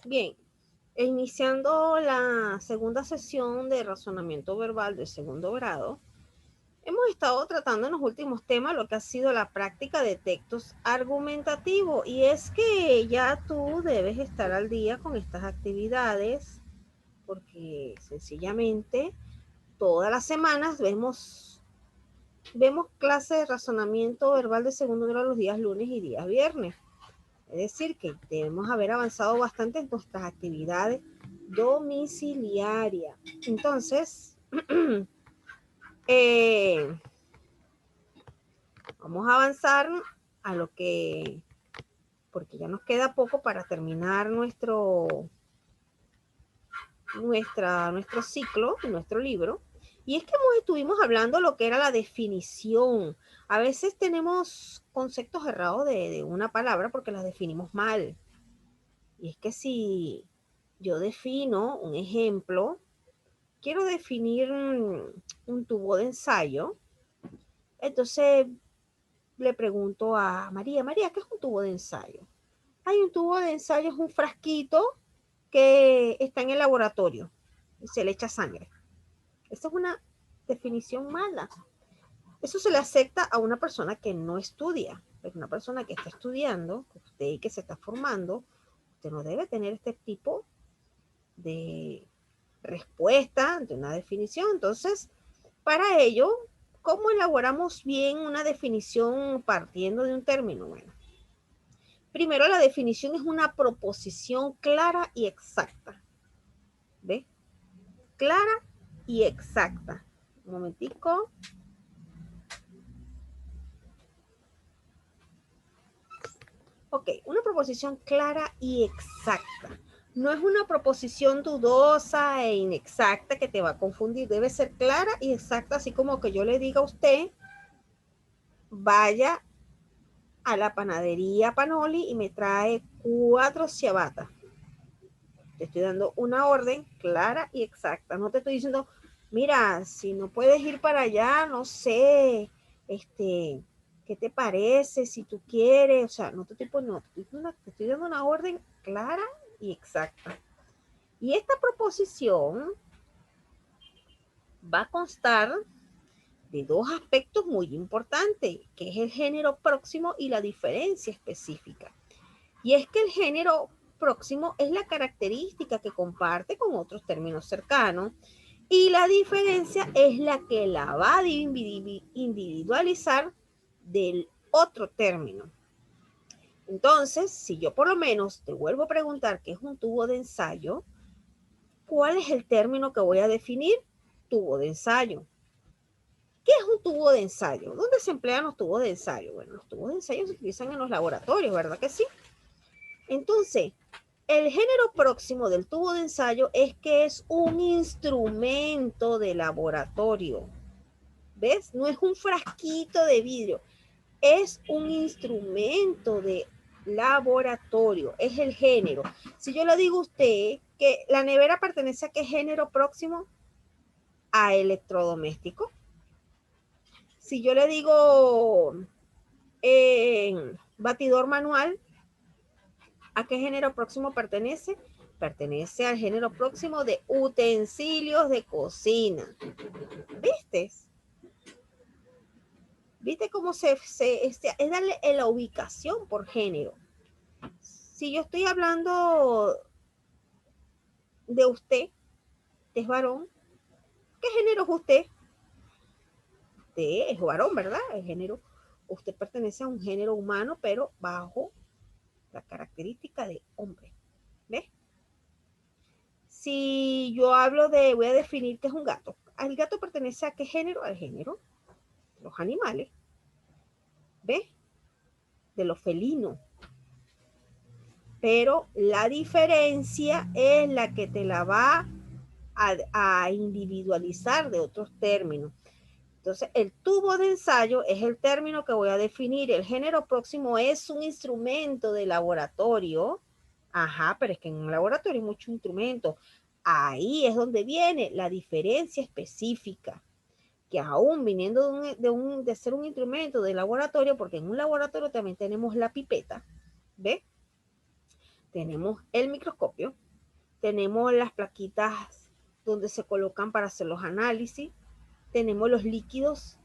Bien, iniciando la segunda sesión de razonamiento verbal del segundo grado, hemos estado tratando en los últimos temas lo que ha sido la práctica de textos argumentativos y es que ya tú debes estar al día con estas actividades porque sencillamente todas las semanas vemos clases de razonamiento verbal de segundo grado los días lunes y días viernes. Es decir, que debemos haber avanzado bastante en nuestras actividades domiciliarias. Entonces, eh, vamos a avanzar a lo que, porque ya nos queda poco para terminar nuestro ciclo, nuestro libro. Y es que estuvimos hablando lo que era la definición. A veces tenemos conceptos errados de una palabra porque las definimos mal. Y es que si yo defino un ejemplo, quiero definir un tubo de ensayo, entonces le pregunto a María, María, ¿qué es un tubo de ensayo? Hay un tubo de ensayo, es un frasquito que está en el laboratorio y se le echa sangre. Esa es una definición mala. Eso se le acepta a una persona que no estudia, pero una persona que está estudiando, usted que se está formando, usted no debe tener este tipo de respuesta ante una definición. Entonces, para ello, ¿cómo elaboramos bien una definición partiendo de un término? Bueno, primero la definición es una proposición clara y exacta. ¿Ve? Clara y exacta. Un momentico. Ok, una proposición clara y exacta. No es una proposición dudosa e inexacta que te va a confundir. Debe ser clara y exacta, así como que yo le diga a usted, vaya a la panadería Panoli y me trae 4 ciabatas. Te estoy dando una orden clara y exacta. No te estoy diciendo, mira, si no puedes ir para allá, no sé, ¿qué te parece? Si tú quieres, o sea, no te estoy poniendo, te estoy dando una orden clara y exacta. Y esta proposición va a constar de dos aspectos muy importantes, que es el género próximo y la diferencia específica. Y es que el género próximo es la característica que comparte con otros términos cercanos y la diferencia es la que la va a individualizar del otro término. Entonces, si yo por lo menos te vuelvo a preguntar qué es un tubo de ensayo, ¿cuál es el término que voy a definir? Tubo de ensayo. ¿Qué es un tubo de ensayo? ¿Dónde se emplean los tubos de ensayo? Bueno, los tubos de ensayo se utilizan en los laboratorios, ¿verdad que sí? Entonces, el género próximo del tubo de ensayo es que es un instrumento de laboratorio. ¿Ves? No es un frasquito de vidrio, es un instrumento de laboratorio, es el género. Si yo le digo a usted que la nevera pertenece a qué género próximo, a electrodoméstico. Si yo le digo batidor manual, ¿a qué género próximo pertenece? Pertenece al género próximo de utensilios de cocina. ¿Viste? ¿Viste cómo es darle la ubicación por género? Si yo estoy hablando de usted, es varón, ¿qué género es usted? Usted es varón, ¿verdad? El género, usted pertenece a un género humano, pero bajo la característica de hombre. ¿Ves? Si yo hablo de, voy a definir qué es un gato. ¿El gato pertenece a qué género? Al género de los animales. ¿Ves? De los felinos. Pero la diferencia es la que te la va a individualizar de otros términos. Entonces, el tubo de ensayo es el término que voy a definir. El género próximo es un instrumento de laboratorio. Ajá, pero es que en un laboratorio hay muchos instrumentos. Ahí es donde viene la diferencia específica, que aún viniendo de ser un instrumento de laboratorio, porque en un laboratorio también tenemos la pipeta, ¿ves? tenemos el microscopio, tenemos las plaquitas donde se colocan para hacer los análisis, tenemos los líquidos,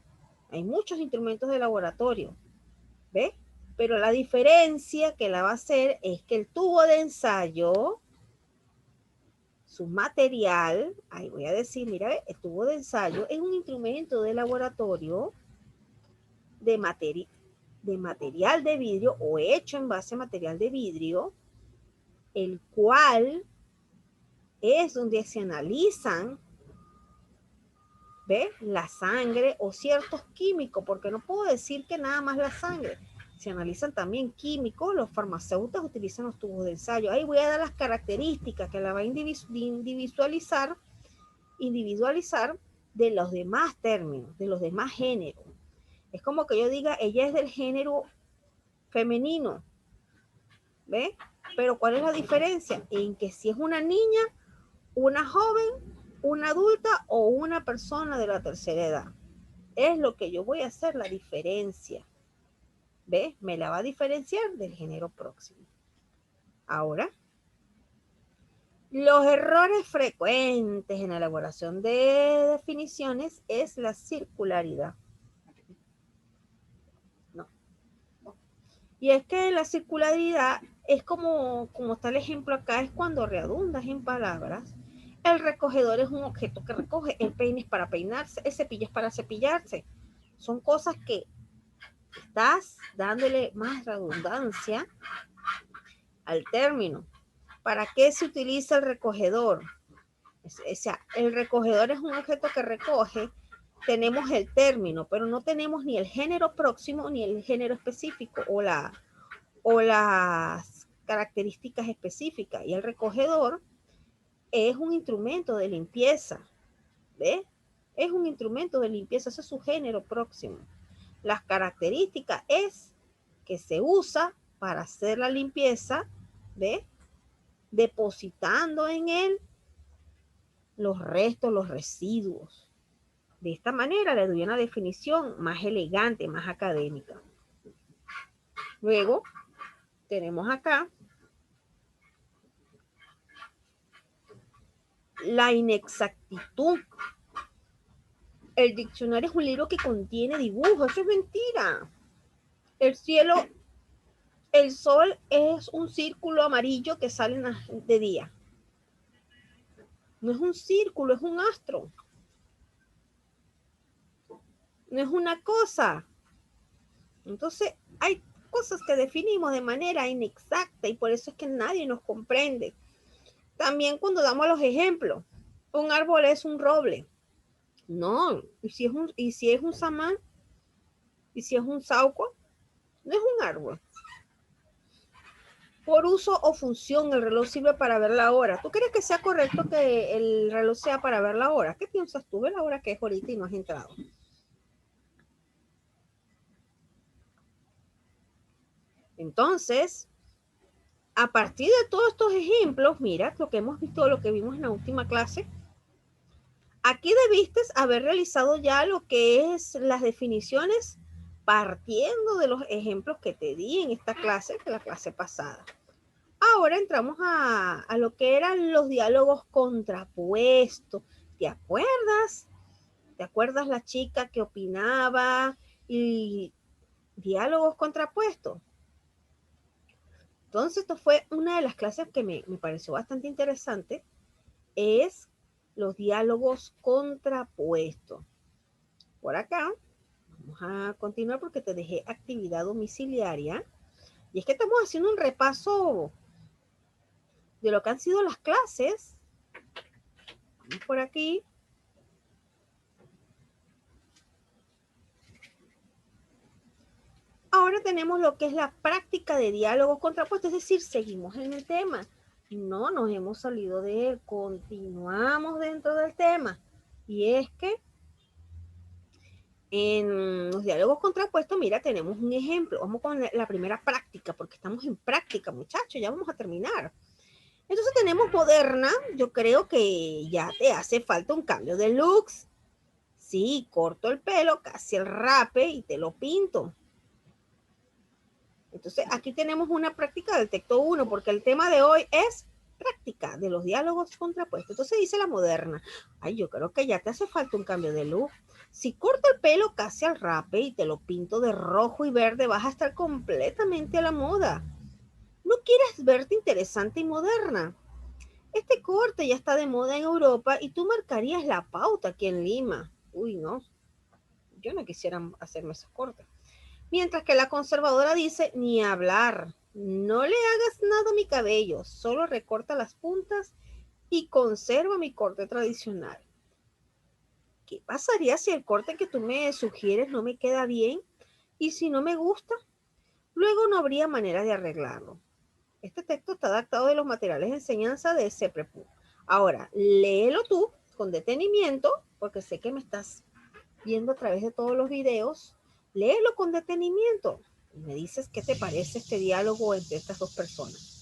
hay muchos instrumentos de laboratorio, ¿ves? Pero la diferencia que la va a hacer es que el tubo de ensayo, su material, ahí voy a decir, mira, el tubo de ensayo es un instrumento de laboratorio de, de material de vidrio o hecho en base a material de vidrio, el cual es donde se analizan, ¿ves? La sangre o ciertos químicos, porque no puedo decir que nada más la sangre. Se analizan también químicos, los farmacéuticos utilizan los tubos de ensayo. Ahí voy a dar las características que la va a individualizar de los demás términos, de los demás géneros. Es como que yo diga, ella es del género femenino, ¿ves? Pero ¿cuál es la diferencia? En que si es una niña, una joven, una adulta o una persona de la tercera edad. Es lo que yo voy a hacer la diferencia. ¿Ves? Me la va a diferenciar del género próximo. Ahora, los errores frecuentes en la elaboración de definiciones es la circularidad. No. Y es que la circularidad es como está el ejemplo acá, es cuando redundas en palabras. El recogedor es un objeto que recoge, el peine es para peinarse, el cepillo es para cepillarse. Son cosas que estás dándole más redundancia al término. ¿Para qué se utiliza el recogedor? O sea, el recogedor es un objeto que recoge, tenemos el término, pero no tenemos ni el género próximo ni el género específico o las características específicas. Y el recogedor es un instrumento de limpieza, ¿ves? Es un instrumento de limpieza, ese es su género próximo. Las características es que se usa para hacer la limpieza, ¿ves? Depositando en él los restos, los residuos. De esta manera le doy una definición más elegante, más académica. Luego tenemos acá la inexactitud. El diccionario es un libro que contiene dibujos, eso es mentira. El cielo, el sol es un círculo amarillo que sale de día. No es un círculo, es un astro. No es una cosa. Entonces, hay cosas que definimos de manera inexacta y por eso es que nadie nos comprende. También cuando damos los ejemplos, un árbol es un roble. No, y si es un samán, y si es un sauco, no es un árbol. Por uso o función, el reloj sirve para ver la hora. ¿Tú crees que sea correcto que el reloj sea para ver la hora? ¿Qué piensas tú? Ve la hora que es ahorita y no has entrado. Entonces, a partir de todos estos ejemplos, mira lo que hemos visto, lo que vimos en la última clase. Aquí debiste haber realizado ya lo que es las definiciones partiendo de los ejemplos que te di en esta clase, que la clase pasada. Ahora entramos a lo que eran los diálogos contrapuestos. ¿Te acuerdas? ¿Te acuerdas la chica que opinaba y diálogos contrapuestos? Entonces, esto fue una de las clases que me pareció bastante interesante, es los diálogos contrapuestos. Por acá, vamos a continuar porque te dejé actividad domiciliaria. Y es que estamos haciendo un repaso de lo que han sido las clases. Vamos por aquí. Ahora tenemos lo que es la práctica de diálogos contrapuestos, es decir, seguimos en el tema. No nos hemos salido de él, continuamos dentro del tema. Y es que en los diálogos contrapuestos, mira, tenemos un ejemplo. Vamos con la primera práctica, porque estamos en práctica, muchachos, ya vamos a terminar. Entonces tenemos moderna, yo creo que ya te hace falta un cambio de looks. Sí, corto el pelo, casi el rape y te lo pinto. Entonces, aquí tenemos una práctica del texto 1, porque el tema de hoy es práctica de los diálogos contrapuestos. Entonces dice la moderna, ay, yo creo que ya te hace falta un cambio de look. Si corto el pelo casi al rape y te lo pinto de rojo y verde, vas a estar completamente a la moda. ¿No quieres verte interesante y moderna? Este corte ya está de moda en Europa y tú marcarías la pauta aquí en Lima. Uy, no, yo no quisiera hacerme esos cortes. Mientras que la conservadora dice, ni hablar, no le hagas nada a mi cabello, solo recorta las puntas y conserva mi corte tradicional. ¿Qué pasaría si el corte que tú me sugieres no me queda bien? Y si no me gusta, luego no habría manera de arreglarlo. Este texto está adaptado de los materiales de enseñanza de CEPREPU. Ahora, léelo tú con detenimiento, porque sé que me estás viendo a través de todos los videos. Léelo con detenimiento. Y me dices qué te parece este diálogo entre estas dos personas.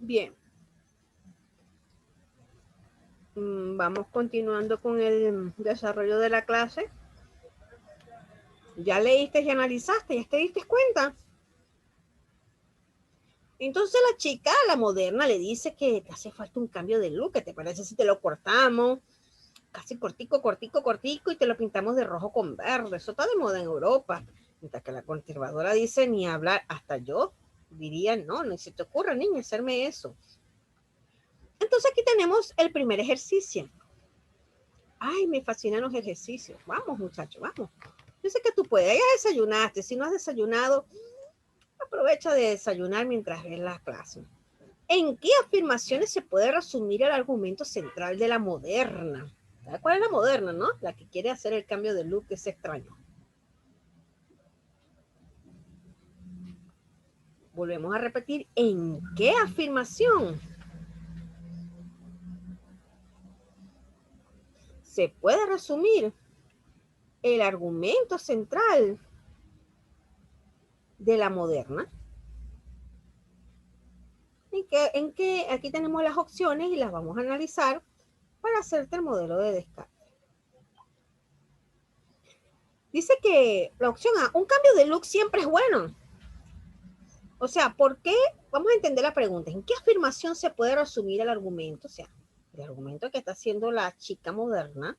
Bien, vamos continuando con el desarrollo de la clase. Ya leíste y analizaste, ya te diste cuenta. Entonces la chica, la moderna, le dice que te hace falta un cambio de look. ¿Qué te parece si te lo cortamos? Casi cortico, cortico, cortico y te lo pintamos de rojo con verde. Eso está de moda en Europa. Mientras que la conservadora dice ni hablar. Hasta yo diría, no, ni se te ocurra, niña, hacerme eso. Entonces aquí tenemos el primer ejercicio. Ay, me fascinan los ejercicios. Vamos, muchachos, vamos. Yo sé que tú puedes. Ya desayunaste. Si no has desayunado, aprovecha de desayunar mientras ves las clases. ¿En qué afirmaciones se puede resumir el argumento central de la moderna? ¿Sabes cuál es la moderna, no? La que quiere hacer el cambio de look, que es extraño. Volvemos a repetir, ¿en qué afirmación se puede resumir el argumento central de la moderna? ¿En qué? Aquí tenemos las opciones y las vamos a analizar para hacerte el modelo de descarte. Dice que la opción A, un cambio de look siempre es bueno. O sea, ¿por qué? Vamos a entender la pregunta. ¿En qué afirmación se puede resumir el argumento? O sea, el argumento que está haciendo la chica moderna.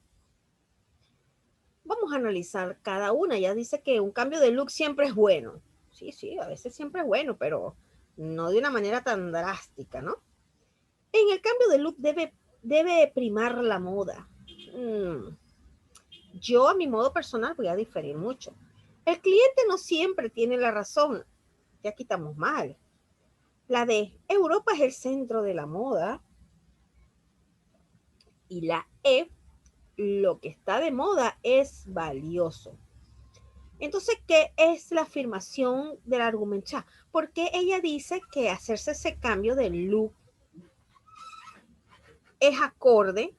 Vamos a analizar cada una. Ya dice que un cambio de look siempre es bueno. Sí, sí, a veces siempre es bueno, pero no de una manera tan drástica, ¿no? En el cambio de look debe primar la moda. Yo, a mi modo personal, voy a diferir mucho. El cliente no siempre tiene la razón. Ya quitamos mal. La de Europa es el centro de la moda. Y la E, lo que está de moda es valioso. Entonces, ¿qué es la afirmación del argumento? ¿Por qué ella dice que hacerse ese cambio de look es acorde?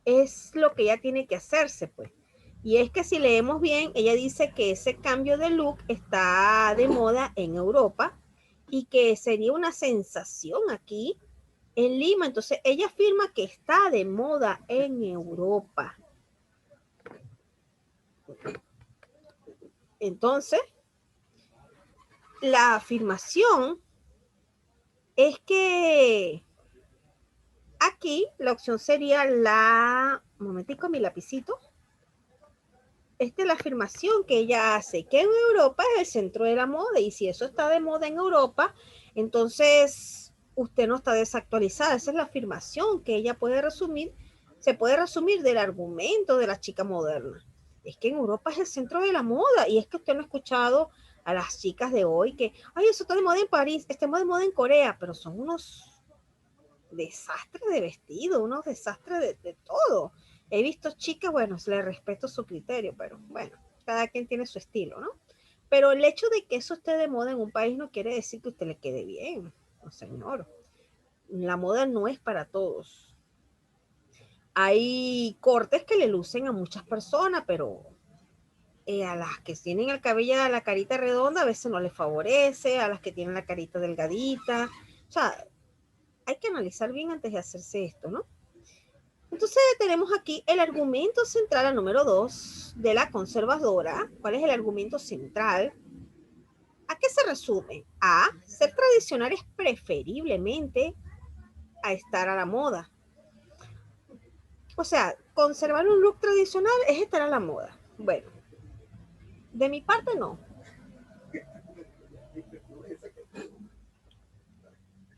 Es lo que ella tiene que hacerse, pues. Y es que si leemos bien, ella dice que ese cambio de look está de moda en Europa y que sería una sensación aquí en Lima. Entonces, ella afirma que está de moda en Europa. Entonces, La afirmación es que aquí la opción sería un momentico, mi lapicito. Esta es la afirmación que ella hace, que en Europa es el centro de la moda, y si eso está de moda en Europa, entonces usted no está desactualizada. Esa es la afirmación que ella puede resumir, se puede resumir del argumento de la chica moderna. Es que en Europa es el centro de la moda, y es que usted no ha escuchado a las chicas de hoy que, ay, eso está de moda en París, está de moda en Corea, pero son unos desastres de vestido, unos desastres de todo. He visto chicas, bueno, le respeto su criterio, pero bueno, cada quien tiene su estilo, ¿no? Pero el hecho de que eso esté de moda en un país no quiere decir que a usted le quede bien, no, señor. La moda no es para todos. Hay cortes que le lucen a muchas personas, pero a las que tienen el cabello, la carita redonda, a veces no les favorece, a las que tienen la carita delgadita. O sea, hay que analizar bien antes de hacerse esto, ¿no? Entonces tenemos aquí el argumento central, al número 2 de la conservadora. ¿Cuál es el argumento central? ¿A qué se resume? A, ser tradicional es preferiblemente a estar a la moda. O sea, conservar un look tradicional es estar a la moda. Bueno, de mi parte no.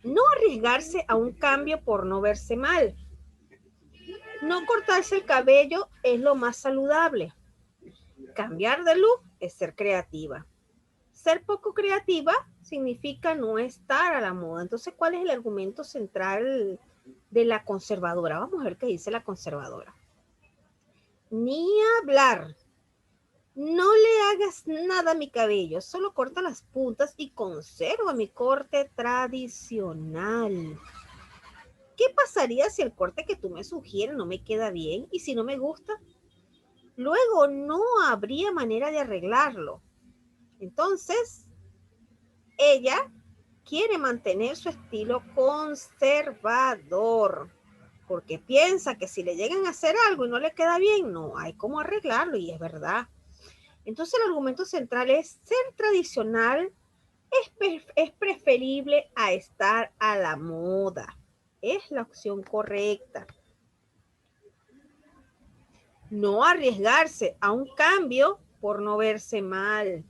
No arriesgarse a un cambio por no verse mal. No cortarse el cabello es lo más saludable. Cambiar de look es ser creativa. Ser poco creativa significa no estar a la moda. Entonces, ¿cuál es el argumento central de la conservadora? Vamos a ver qué dice la conservadora. Ni hablar. No le hagas nada a mi cabello, solo corta las puntas y conserva mi corte tradicional. ¿Qué pasaría si el corte que tú me sugieres no me queda bien y si no me gusta? Luego no habría manera de arreglarlo. Entonces, ella quiere mantener su estilo conservador, porque piensa que si le llegan a hacer algo y no le queda bien, no hay cómo arreglarlo, y es verdad. Entonces el argumento central es ser tradicional es preferible a estar a la moda. Es la opción correcta. No arriesgarse a un cambio por no verse mal.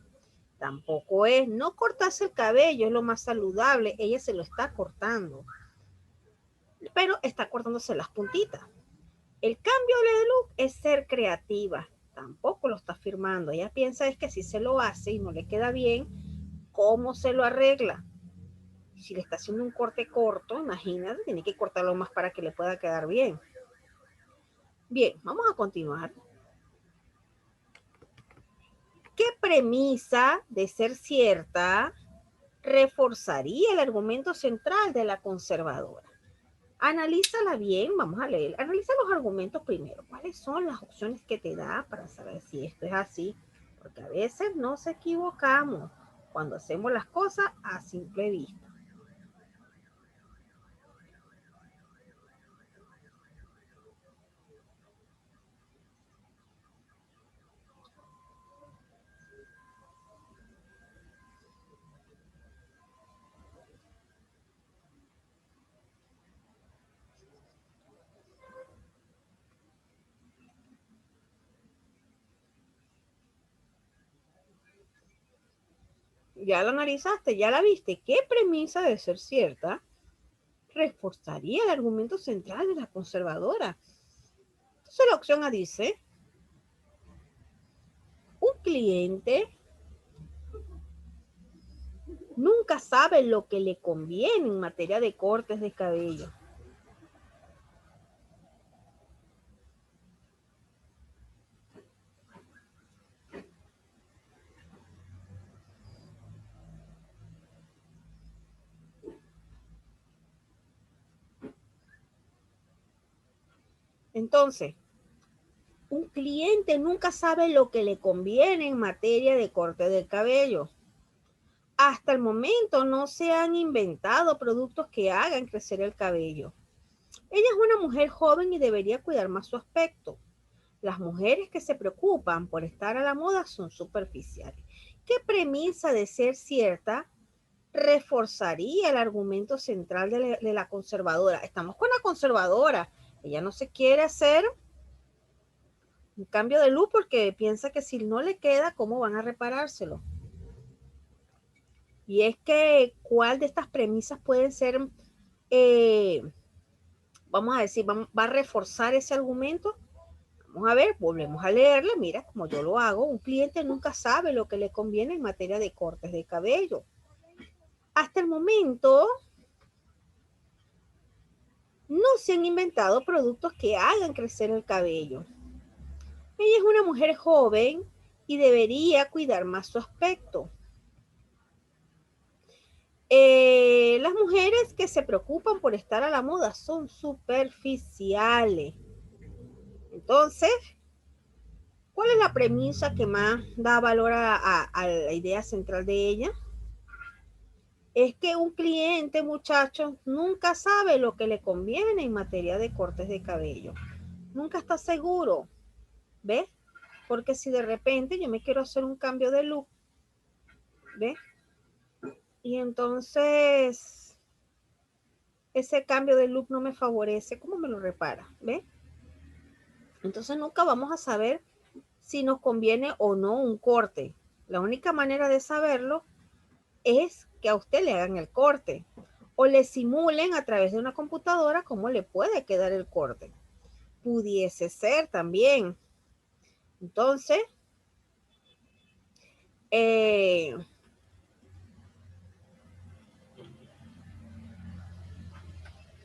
Tampoco es no cortarse el cabello, es lo más saludable. Ella se lo está cortando, pero está cortándose las puntitas. El cambio de look es ser creativa. Tampoco lo está afirmando. Ella piensa es que si se lo hace y no le queda bien, ¿cómo se lo arregla? Si le está haciendo un corte corto, imagínate, tiene que cortarlo más para que le pueda quedar bien. Bien, vamos a continuar. ¿Qué premisa de ser cierta reforzaría el argumento central de la conservadora? Analízala bien, vamos a leer. Analiza los argumentos primero. ¿Cuáles son las opciones que te da para saber si esto es así? Porque a veces nos equivocamos cuando hacemos las cosas a simple vista. Ya la analizaste, ya la viste. ¿Qué premisa de ser cierta reforzaría el argumento central de la conservadora? Entonces la opción A dice, un cliente nunca sabe lo que le conviene en materia de cortes de cabello. Entonces, un cliente nunca sabe lo que le conviene en materia de corte de cabello. Hasta el momento no se han inventado productos que hagan crecer el cabello. Ella es una mujer joven y debería cuidar más su aspecto. Las mujeres que se preocupan por estar a la moda son superficiales. ¿qué premisa de ser cierta reforzaría el argumento central de la conservadora? Estamos con la conservadora. Ella no se quiere hacer un cambio de look porque piensa que si no le queda, ¿cómo van a reparárselo? Y es que, ¿cuál de estas premisas pueden ser, vamos a decir, va a reforzar ese argumento? Vamos a ver, volvemos a leerla. Mira, como yo lo hago, un cliente nunca sabe lo que le conviene en materia de cortes de cabello. Hasta el momento, no se han inventado productos que hagan crecer el cabello. Ella es una mujer joven y debería cuidar más su aspecto. Las mujeres que se preocupan por estar a la moda son superficiales. Entonces, ¿cuál es la premisa que más da valor a la idea central de ella? Es que un cliente, muchachos, nunca sabe lo que le conviene en materia de cortes de cabello. Nunca está seguro, ¿ves? Porque si de repente yo me quiero hacer un cambio de look, ¿ves? Y entonces ese cambio de look no me favorece, ¿cómo me lo repara? ¿Ves? Entonces nunca vamos a saber si nos conviene o no un corte. La única manera de saberlo es que a usted le hagan el corte o le simulen a través de una computadora cómo le puede quedar el corte. Pudiese ser también. Entonces,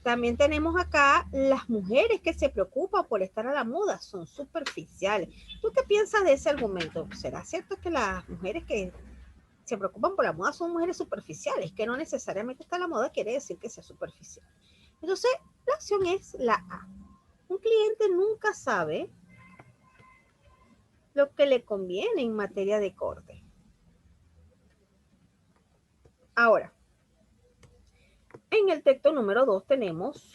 también tenemos acá las mujeres que se preocupan por estar a la moda, son superficiales. ¿Tú qué piensas de ese argumento? ¿Será cierto que las mujeres que se preocupan por la moda son mujeres superficiales? Que no necesariamente está a la moda quiere decir que sea superficial. Entonces, la opción es la A. Un cliente nunca sabe lo que le conviene en materia de corte. Ahora, en el texto número 2 tenemos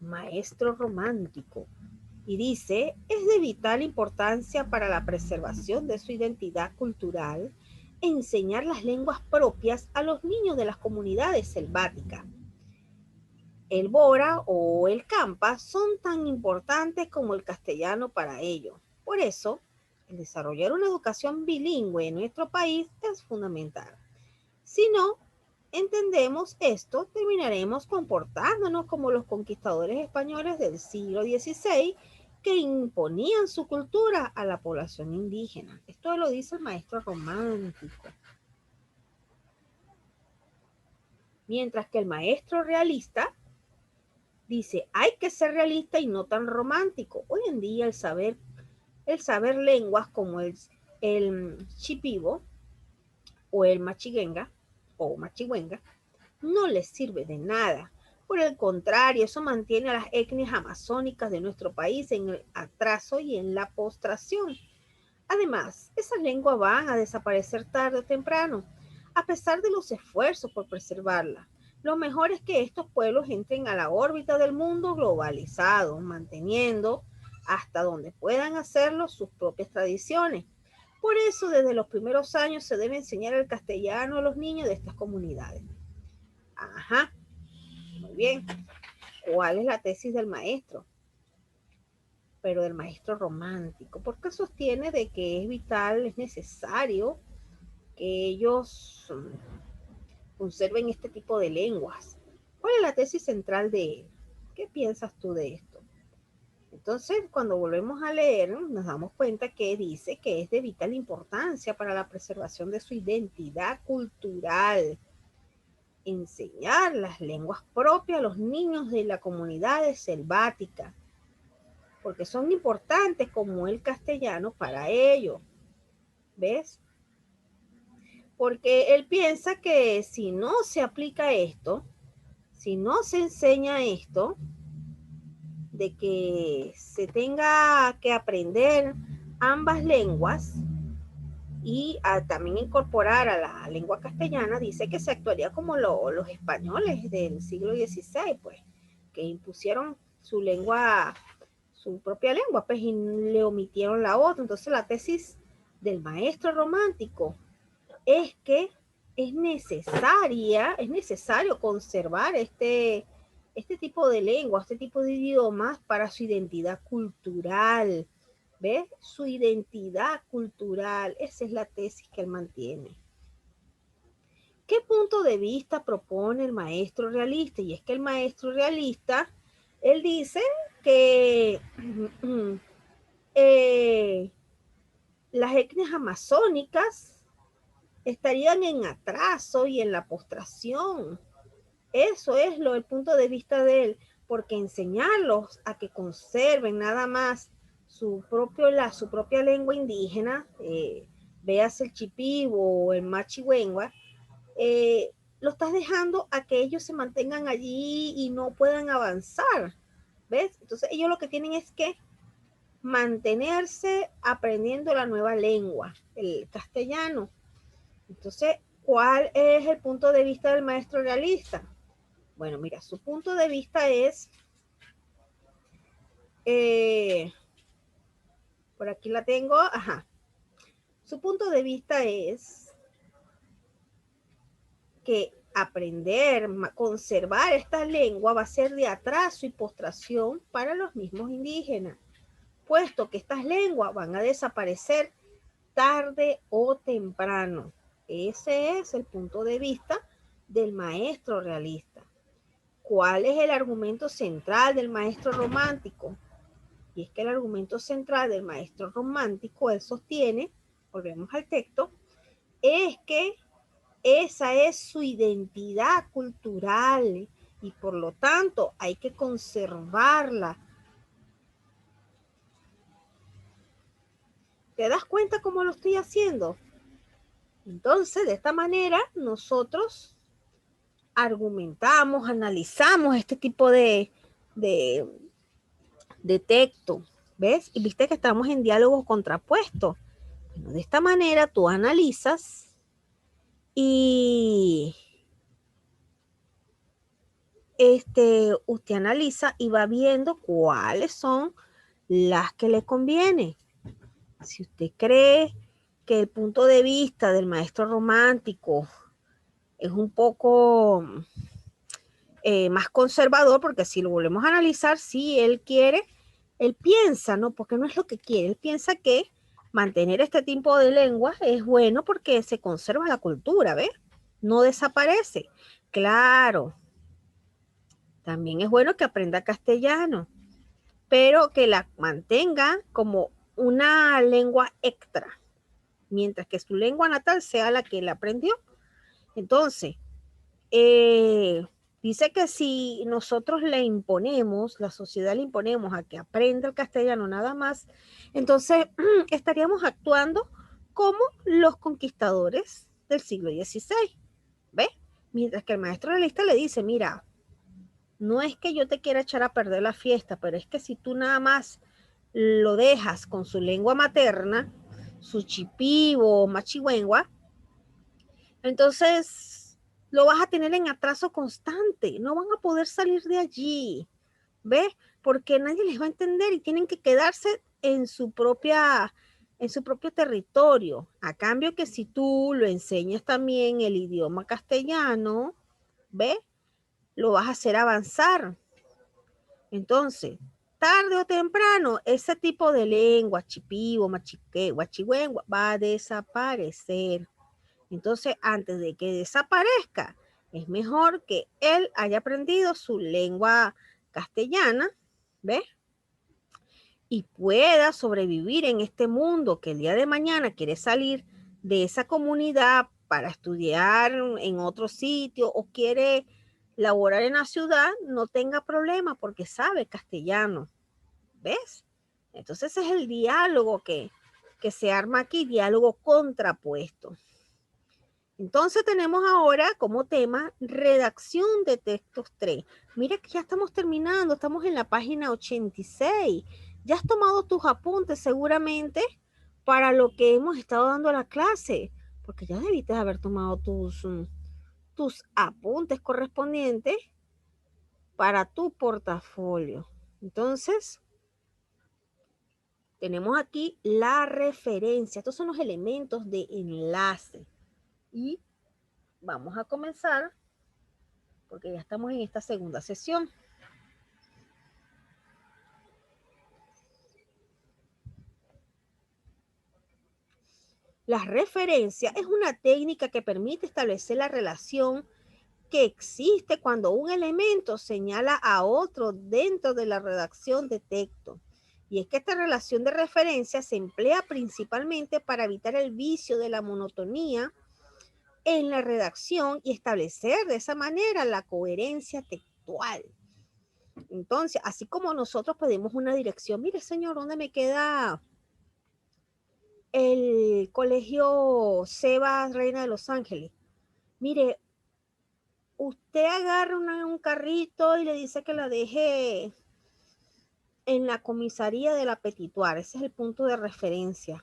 maestro romántico y dice, es de vital importancia para la preservación de su identidad cultural enseñar las lenguas propias a los niños de las comunidades selváticas. El Bora o el Campa son tan importantes como el castellano para ellos. Por eso, el desarrollar una educación bilingüe en nuestro país es fundamental. Si no entendemos esto, terminaremos comportándonos como los conquistadores españoles del siglo XVI que imponían su cultura a la población indígena. Esto lo dice el maestro romántico. Mientras que el maestro realista dice, hay que ser realista y no tan romántico. Hoy en día el saber lenguas como el chipivo o el machiguenga o machigüenga no les sirve de nada. Por el contrario, eso mantiene a las etnias amazónicas de nuestro país en el atraso y en la postración. Además, esas lenguas van a desaparecer tarde o temprano, a pesar de los esfuerzos por preservarlas. Lo mejor es que estos pueblos entren a la órbita del mundo globalizado, manteniendo hasta donde puedan hacerlo sus propias tradiciones. Por eso, desde los primeros años se debe enseñar el castellano a los niños de estas comunidades. Ajá, muy bien. ¿Cuál es la tesis del maestro? Pero del maestro romántico, porque sostiene de que es vital, es necesario que ellos conserven este tipo de lenguas. ¿Cuál es la tesis central de él? ¿Qué piensas tú de esto? Entonces, cuando volvemos a leer, nos damos cuenta que dice que es de vital importancia para la preservación de su identidad cultural enseñar las lenguas propias a los niños de la comunidad selvática, porque son importantes como el castellano para ellos. ¿Ves? Porque él piensa que si no se aplica esto, si no se enseña esto, de que se tenga que aprender ambas lenguas y también incorporar a la lengua castellana, dice que se actuaría como los españoles del siglo XVI, pues, que impusieron su lengua, su propia lengua, pues, y le omitieron la otra. Entonces la tesis del maestro romántico es que es necesario conservar este tipo de lengua, este tipo de idiomas para su identidad cultural. ¿Ves? Su identidad cultural. Esa es la tesis que él mantiene. ¿Qué punto de vista propone el maestro realista? Y es que el maestro realista, él dice que las etnias amazónicas estarían en atraso y en la postración. Eso es el punto de vista de él, porque enseñarlos a que conserven nada más su propia lengua indígena, veas el chipibo o el machihuengua, eh, lo estás dejando a que ellos se mantengan allí y no puedan avanzar. ¿Ves? Entonces ellos lo que tienen es que mantenerse aprendiendo la nueva lengua, el castellano. Entonces, ¿cuál es el punto de vista del maestro realista? Bueno, mira, su punto de vista es, por aquí la tengo, ajá, su punto de vista es que aprender, conservar esta lengua va a ser de atraso y postración para los mismos indígenas, puesto que estas lenguas van a desaparecer tarde o temprano. Ese es el punto de vista del maestro realista. ¿Cuál es el argumento central del maestro romántico? Y es que el argumento central del maestro romántico, él sostiene, volvemos al texto, es que esa es su identidad cultural y por lo tanto hay que conservarla. ¿Te das cuenta cómo lo estoy haciendo? Entonces, de esta manera, nosotros argumentamos, analizamos este tipo de, de texto, ¿ves? Y viste que estamos en diálogos contrapuestos. Bueno, de esta manera tú analizas y usted analiza y va viendo cuáles son las que le conviene. Si usted cree que el punto de vista del maestro romántico es un poco más conservador, porque si lo volvemos a analizar, si él quiere, él piensa, ¿no? Porque no es lo que quiere, él piensa que mantener este tipo de lengua es bueno porque se conserva la cultura, ¿ves? No desaparece. Claro, también es bueno que aprenda castellano, pero que la mantenga como una lengua extra, mientras que su lengua natal sea la que él aprendió. Entonces, eh, dice que si nosotros le imponemos, la sociedad le imponemos a que aprenda el castellano nada más, entonces estaríamos actuando como los conquistadores del siglo XVI, ¿ves? Mientras que el maestro realista le dice, mira, no es que yo te quiera echar a perder la fiesta, pero es que si tú nada más lo dejas con su lengua materna, su chipibo o machihuengua, entonces lo vas a tener en atraso constante, no van a poder salir de allí, ¿ves? Porque nadie les va a entender y tienen que quedarse en su propio territorio. A cambio que si tú lo enseñas también el idioma castellano, ¿ves? Lo vas a hacer avanzar. Entonces, tarde o temprano, ese tipo de lengua, chipibo, machique, guachigüengua, va a desaparecer. Entonces, antes de que desaparezca, es mejor que él haya aprendido su lengua castellana, ¿ves? Y pueda sobrevivir en este mundo que el día de mañana quiere salir de esa comunidad para estudiar en otro sitio o quiere laborar en la ciudad, no tenga problema porque sabe castellano, ¿ves? Entonces ese es el diálogo que se arma aquí, diálogo contrapuesto. Entonces tenemos ahora como tema redacción de textos 3. Mira que ya estamos terminando, estamos en la página 86. Ya has tomado tus apuntes seguramente para lo que hemos estado dando a la clase, porque ya debiste haber tomado tus apuntes correspondientes para tu portafolio. Entonces, tenemos aquí la referencia. Estos son los elementos de enlace. Y vamos a comenzar porque ya estamos en esta segunda sesión. La referencia es una técnica que permite establecer la relación que existe cuando un elemento señala a otro dentro de la redacción de texto. Y es que esta relación de referencia se emplea principalmente para evitar el vicio de la monotonía en la redacción y establecer de esa manera la coherencia textual. Entonces, así como nosotros pedimos una dirección, mire señor, ¿dónde me queda el colegio Sebas Reina de Los Ángeles? Mire, usted agarra un carrito y le dice que la deje en la comisaría de la Petituar. Ese es el punto de referencia.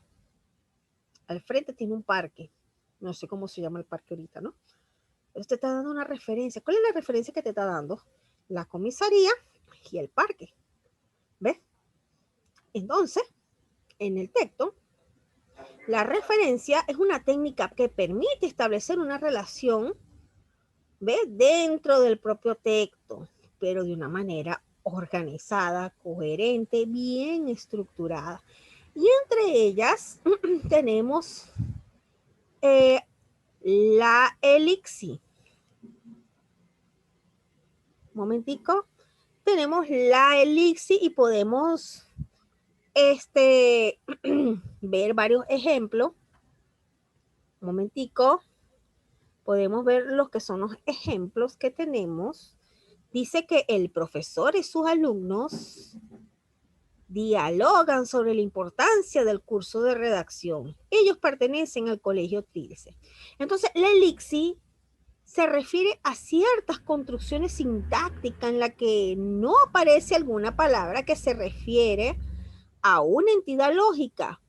Al frente tiene un parque. No sé cómo se llama el parque ahorita, ¿no? Usted está dando una referencia. ¿Cuál es la referencia que te está dando? La comisaría y el parque. ¿Ves? Entonces, en el texto, la referencia es una técnica que permite establecer una relación, ¿ves? Dentro del propio texto, pero de una manera organizada, coherente, bien estructurada. Y entre ellas tenemos la elixir. Momentico. Tenemos la elixir y podemos ver varios ejemplos. Momentico. Podemos ver los que son los ejemplos que tenemos. Dice que el profesor y sus alumnos dialogan sobre la importancia del curso de redacción. Ellos pertenecen al Colegio Trilce. Entonces, la elixir se refiere a ciertas construcciones sintácticas en la que no aparece alguna palabra que se refiere a una entidad lógica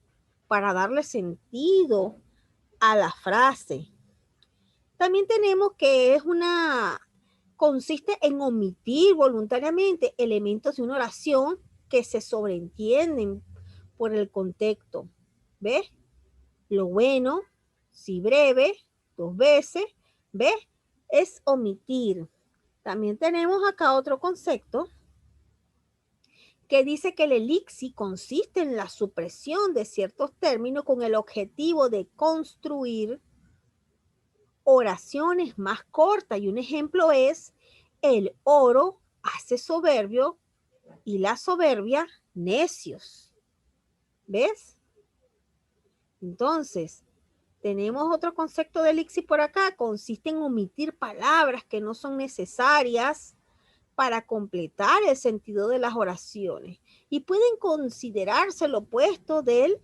para darle sentido a la frase. También tenemos que consiste en omitir voluntariamente elementos de una oración que se sobreentienden por el contexto. ¿Ves? Lo bueno, si breve, dos veces, ¿ves? Es omitir. También tenemos acá otro concepto que dice que el elixir consiste en la supresión de ciertos términos con el objetivo de construir oraciones más cortas. Y un ejemplo es, el oro hace soberbio y la soberbia necios. ¿Ves? Entonces, tenemos otro concepto de elixir por acá, consiste en omitir palabras que no son necesarias para completar el sentido de las oraciones y pueden considerarse lo opuesto del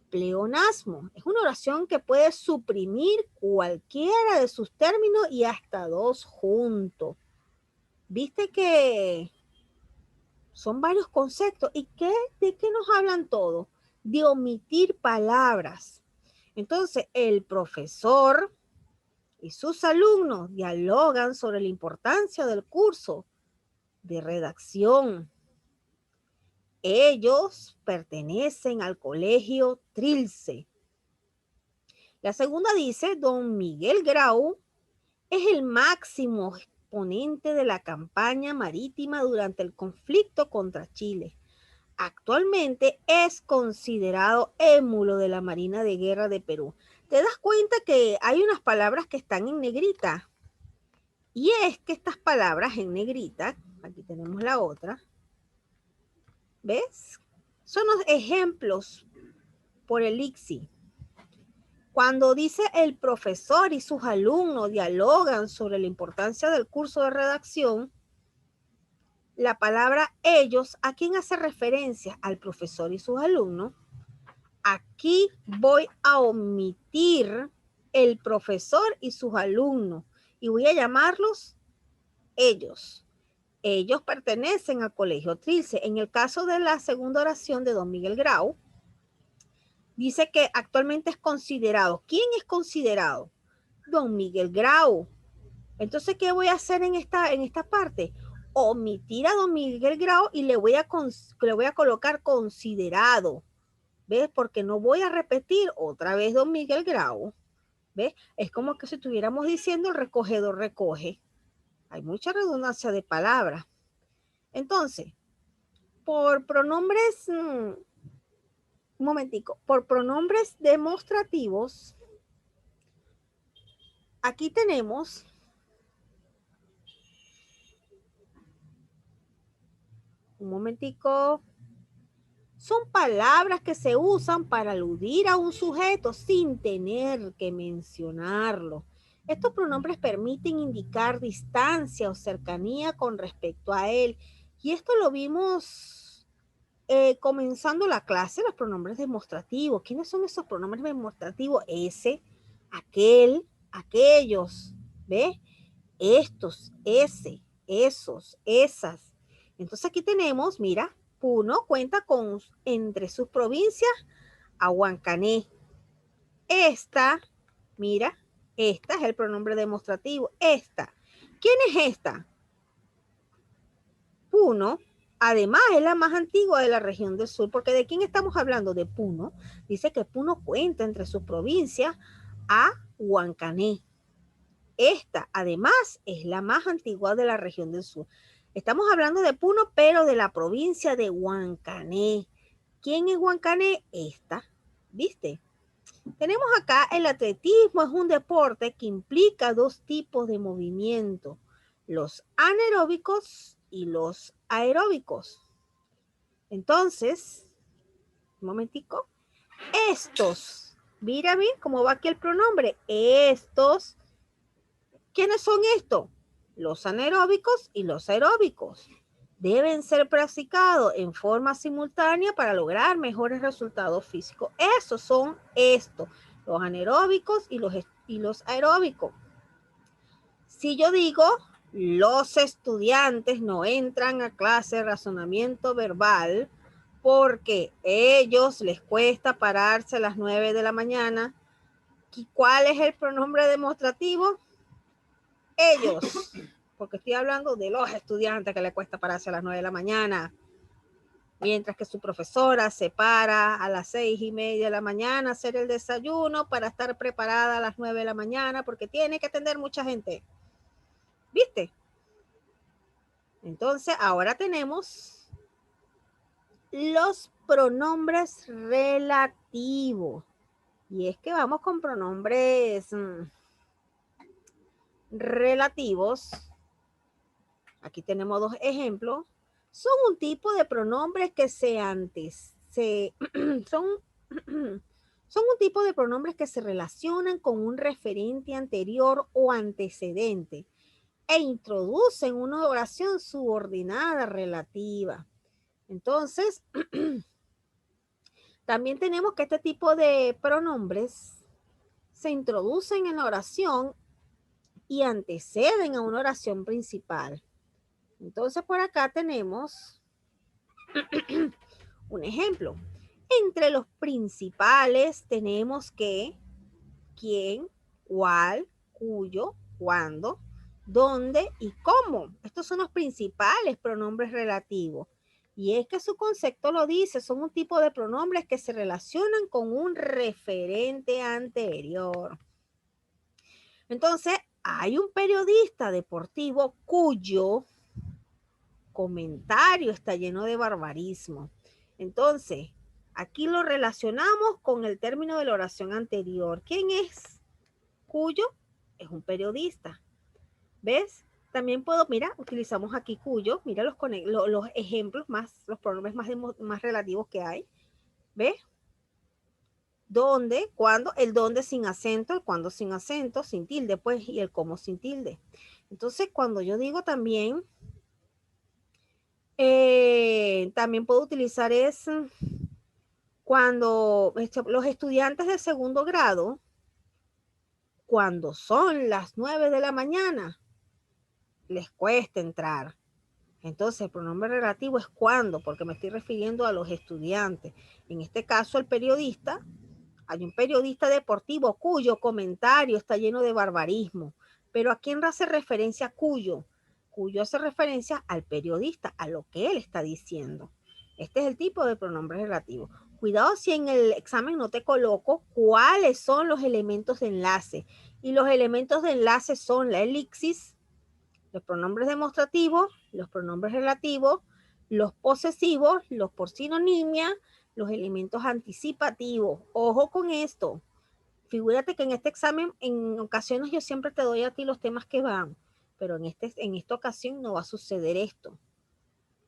pleonasmo. Es una oración que puede suprimir cualquiera de sus términos y hasta dos juntos. Viste que son varios conceptos. ¿Y de qué nos hablan todos? De omitir palabras. Entonces, el profesor y sus alumnos dialogan sobre la importancia del curso de redacción. Ellos pertenecen al Colegio Trilce. La segunda dice, don Miguel Grau es el máximo exponente de la campaña marítima durante el conflicto contra Chile. Actualmente es considerado émulo de la Marina de Guerra de Perú. ¿Te das cuenta que hay unas palabras que están en negrita? Y es que estas palabras en negrita, aquí tenemos la otra, ¿ves? Son los ejemplos por elixir. Cuando dice el profesor y sus alumnos dialogan sobre la importancia del curso de redacción, la palabra ellos, ¿a quién hace referencia? Al profesor y sus alumnos. Aquí voy a omitir el profesor y sus alumnos y voy a llamarlos ellos. Ellos pertenecen al Colegio Trilce. En el caso de la segunda oración de don Miguel Grau, dice que actualmente es considerado. ¿Quién es considerado? Don Miguel Grau. Entonces, ¿qué voy a hacer en esta parte? Omitir a don Miguel Grau y le voy a colocar considerado. ¿Ves? Porque no voy a repetir otra vez don Miguel Grau. ¿Ves? Es como que si estuviéramos diciendo el recogedor recoge. Hay mucha redundancia de palabras. Entonces, por pronombres, un momentico, por pronombres demostrativos, aquí tenemos un momentico. Son palabras que se usan para aludir a un sujeto sin tener que mencionarlo. Estos pronombres permiten indicar distancia o cercanía con respecto a él. Y esto lo vimos comenzando la clase, los pronombres demostrativos. ¿Quiénes son esos pronombres demostrativos? Ese, aquel, aquellos, ¿ves? Estos, ese, esos, esas. Entonces aquí tenemos, mira, Puno cuenta con entre sus provincias a Huancané. Esta, mira, esta es el pronombre demostrativo. Esta. ¿Quién es esta? Puno. Además, es la más antigua de la región del sur, porque ¿de quién estamos hablando? De Puno. Dice que Puno cuenta entre sus provincias a Huancané. Esta, además, es la más antigua de la región del sur. Estamos hablando de Puno, pero de la provincia de Huancané. ¿Quién es Huancané? Esta, ¿viste? Tenemos acá el atletismo, es un deporte que implica dos tipos de movimiento, los anaeróbicos y los aeróbicos. Entonces, un momentico, estos, mira bien cómo va aquí el pronombre, estos. ¿Quiénes son estos? Los anaeróbicos y los aeróbicos. Deben ser practicados en forma simultánea para lograr mejores resultados físicos. Esos son estos, los anaeróbicos y los aeróbicos. Si yo digo, los estudiantes no entran a clase de razonamiento verbal porque ellos les cuesta pararse a las 9 de la mañana. ¿Cuál es el pronombre demostrativo? Ellos, porque estoy hablando de los estudiantes que les cuesta pararse a las 9 de la mañana, mientras que su profesora se para a las 6:30 de la mañana a hacer el desayuno para estar preparada a las 9 de la mañana porque tiene que atender mucha gente. ¿Viste? Entonces, ahora tenemos los pronombres relativos. Y es que vamos con pronombres relativos. Aquí tenemos dos ejemplos. Son un tipo de pronombres que son, son un tipo de pronombres que se relacionan con un referente anterior o antecedente e introducen una oración subordinada relativa. Entonces, también tenemos que este tipo de pronombres se introducen en la oración y anteceden a una oración principal. Entonces, por acá tenemos un ejemplo. Entre los principales tenemos que, quién, cuál, cuyo, cuándo, dónde y cómo. Estos son los principales pronombres relativos. Y es que su concepto lo dice, son un tipo de pronombres que se relacionan con un referente anterior. Entonces, hay un periodista deportivo cuyo comentario está lleno de barbarismo. Entonces, aquí lo relacionamos con el término de la oración anterior. ¿Quién es? Cuyo es un periodista. ¿Ves? También puedo, mira, utilizamos aquí cuyo, mira los ejemplos más, los pronombres más relativos que hay. ¿Ves? ¿Dónde? ¿Cuándo? El dónde sin acento, el cuándo sin acento, sin tilde, pues, y el cómo sin tilde. Entonces, cuando yo digo también, también puedo utilizar es cuando los estudiantes de segundo grado, cuando son las 9 de la mañana, les cuesta entrar. Entonces, el pronombre relativo es cuando, porque me estoy refiriendo a los estudiantes. En este caso, el periodista, hay un periodista deportivo cuyo comentario está lleno de barbarismo. Pero ¿a quién hace referencia cuyo? Cuyo hace referencia al periodista, a lo que él está diciendo. Este es el tipo de pronombre relativo. cuidado si en el examen no te coloco cuáles son los elementos de enlace. Y los elementos de enlace son la elipsis, los pronombres demostrativos, los pronombres relativos, los posesivos, los por sinonimia, los elementos anticipativos. Ojo con esto. Figúrate que en este examen, en ocasiones yo siempre te doy a ti los temas que van, pero en esta ocasión no va a suceder esto.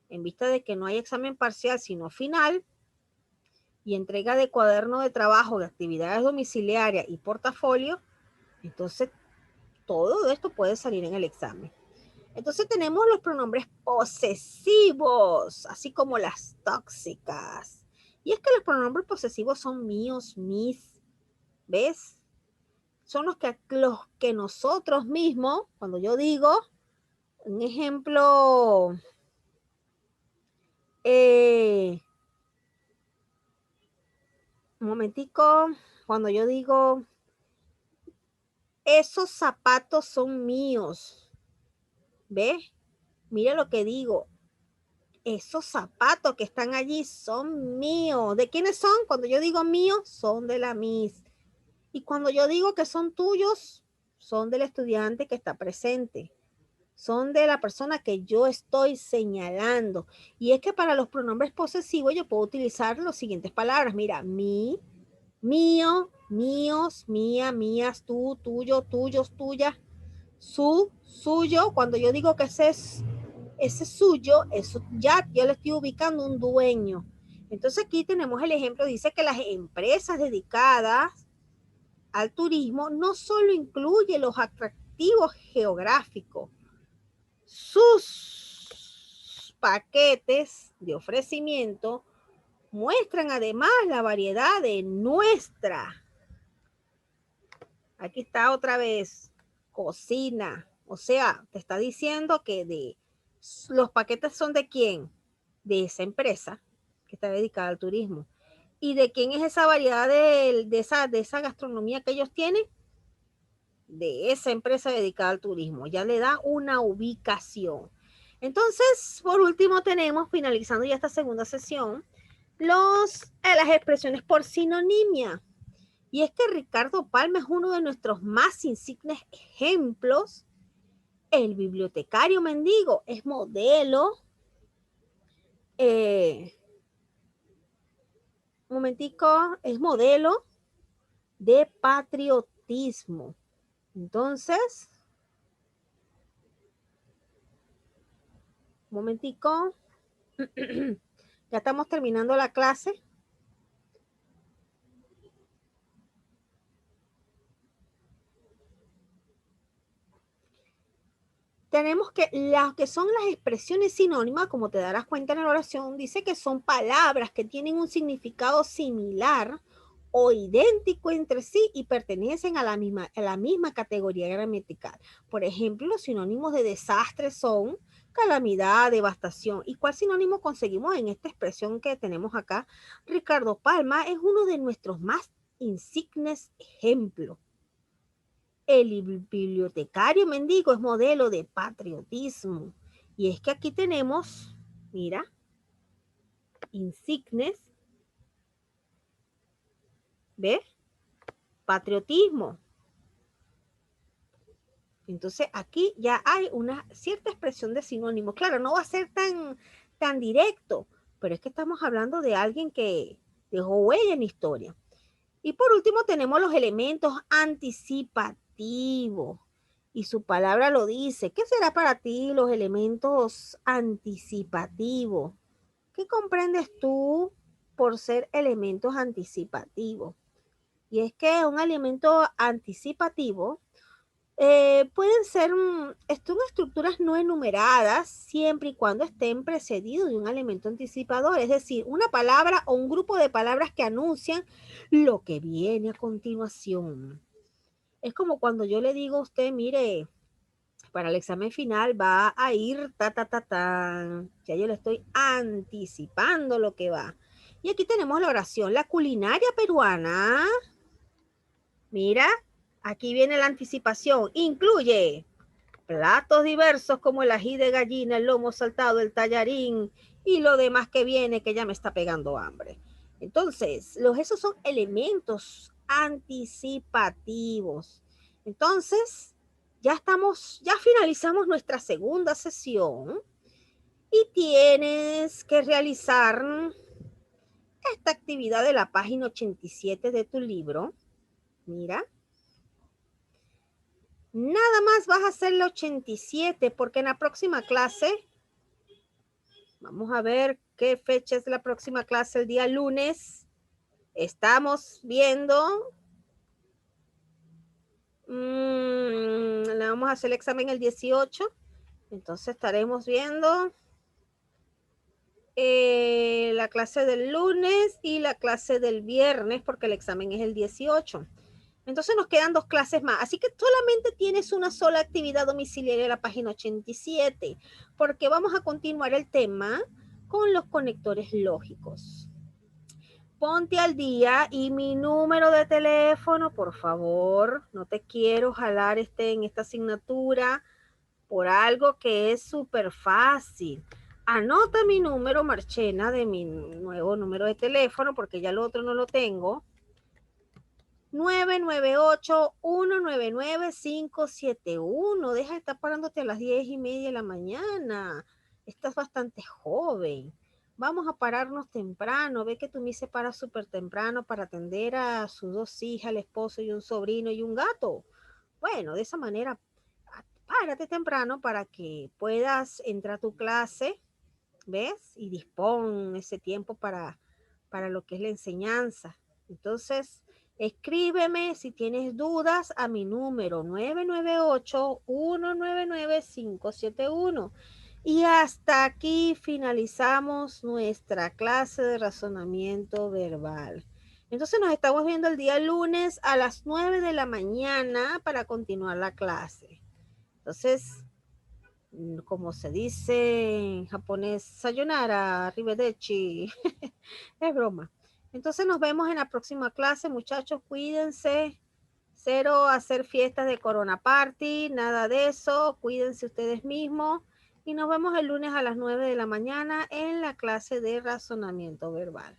En vista de que no hay examen parcial, sino final, y entrega de cuaderno de trabajo, de actividades domiciliarias y portafolio, entonces todo esto puede salir en el examen. Entonces tenemos los pronombres posesivos, así como las tóxicas. Y es que los pronombres posesivos son míos, mis, ¿ves? Son los que nosotros mismos, cuando yo digo, un ejemplo, un momentico, cuando yo digo, esos zapatos son míos, ¿ves? Mira lo que digo, esos zapatos que están allí son míos. ¿De quiénes son? Cuando yo digo míos, son de la Miss. Y cuando yo digo que son tuyos, son del estudiante que está presente. Son de la persona que yo estoy señalando. Y es que para los pronombres posesivos yo puedo utilizar las siguientes palabras. Mira, mi, mío, míos, mía, mías, tú, tuyo, tuyos, tuyas, su, suyo. Cuando yo digo que ese suyo, eso ya yo le estoy ubicando un dueño. Entonces aquí tenemos el ejemplo, dice que las empresas dedicadas al turismo no solo incluye los atractivos geográficos, sus paquetes de ofrecimiento muestran además la variedad de nuestra. Aquí está otra vez, cocina. O sea, te está diciendo que los paquetes son de quién, de esa empresa que está dedicada al turismo. ¿Y de quién es esa variedad de esa gastronomía que ellos tienen? De esa empresa dedicada al turismo. Ya le da una ubicación. Entonces, por último, tenemos, finalizando ya esta segunda sesión, las expresiones por sinonimia. Y es que Ricardo Palma es uno de nuestros más insignes ejemplos. El bibliotecario mendigo es modelo. Un momentico, es modelo de patriotismo. Entonces, un momentico, ya estamos terminando la clase. Tenemos que las que son las expresiones sinónimas, como te darás cuenta en la oración, dice que son palabras que tienen un significado similar o idéntico entre sí y pertenecen a la misma categoría gramatical. Por ejemplo, los sinónimos de desastre son calamidad, devastación. ¿Y cuál sinónimo conseguimos en esta expresión que tenemos acá? Ricardo Palma es uno de nuestros más insignes ejemplos. El bibliotecario mendigo es modelo de patriotismo. Y es que aquí tenemos, mira, insignes, ¿ves? Patriotismo. Entonces aquí ya hay una cierta expresión de sinónimo. Claro, no va a ser tan directo, pero es que estamos hablando de alguien que dejó huella en la historia. Y por último tenemos los elementos anticipativos. Y su palabra lo dice. ¿Qué será para ti los elementos anticipativos? ¿Qué comprendes tú por ser elementos anticipativos? Y es que un elemento anticipativo pueden ser son estructuras no enumeradas siempre y cuando estén precedidos de un elemento anticipador, es decir, una palabra o un grupo de palabras que anuncian lo que viene a continuación. Es como cuando yo le digo a usted, mire, para el examen final va a ir ya yo le estoy anticipando lo que va. Y aquí tenemos la oración, la culinaria peruana. Mira, aquí viene la anticipación. Incluye platos diversos como el ají de gallina, el lomo saltado, el tallarín y lo demás que viene que ya me está pegando hambre. Entonces, esos son elementos anticipativos. Entonces, ya finalizamos nuestra segunda sesión y tienes que realizar esta actividad de la página 87 de tu libro. Mira, nada más vas a hacer la 87 porque en la próxima clase, vamos a ver qué fecha es la próxima clase, el día lunes. Estamos viendo, le vamos a hacer el examen el 18, entonces estaremos viendo la clase del lunes y la clase del viernes porque el examen es el 18. Entonces nos quedan 2 clases más. Así que solamente tienes una sola actividad domiciliaria en la página 87, porque vamos a continuar el tema con los conectores lógicos. Ponte al día y mi número de teléfono, por favor. No te quiero jalar en esta asignatura por algo que es súper fácil. Anota mi número, Marchena, de mi nuevo número de teléfono, porque ya el otro no lo tengo. 998-199-571. Deja de estar parándote a las 10:30 de la mañana. Estás bastante joven. Vamos a pararnos temprano. Ve que tú me se para súper temprano para atender a sus 2 hijas, el esposo y un sobrino y un gato. Bueno, de esa manera, párate temprano para que puedas entrar a tu clase, ¿ves? Y dispón ese tiempo para lo que es la enseñanza. Entonces, escríbeme si tienes dudas a mi número 998-199-571. Y hasta aquí finalizamos nuestra clase de razonamiento verbal. Entonces nos estamos viendo el día lunes a las 9 de la mañana para continuar la clase. Entonces, como se dice en japonés, sayonara, arrivederci. Es broma. Entonces nos vemos en la próxima clase, muchachos, cuídense. Cero hacer fiestas de Corona Party, nada de eso. Cuídense ustedes mismos. Y nos vemos el lunes a las 9 de la mañana en la clase de razonamiento verbal.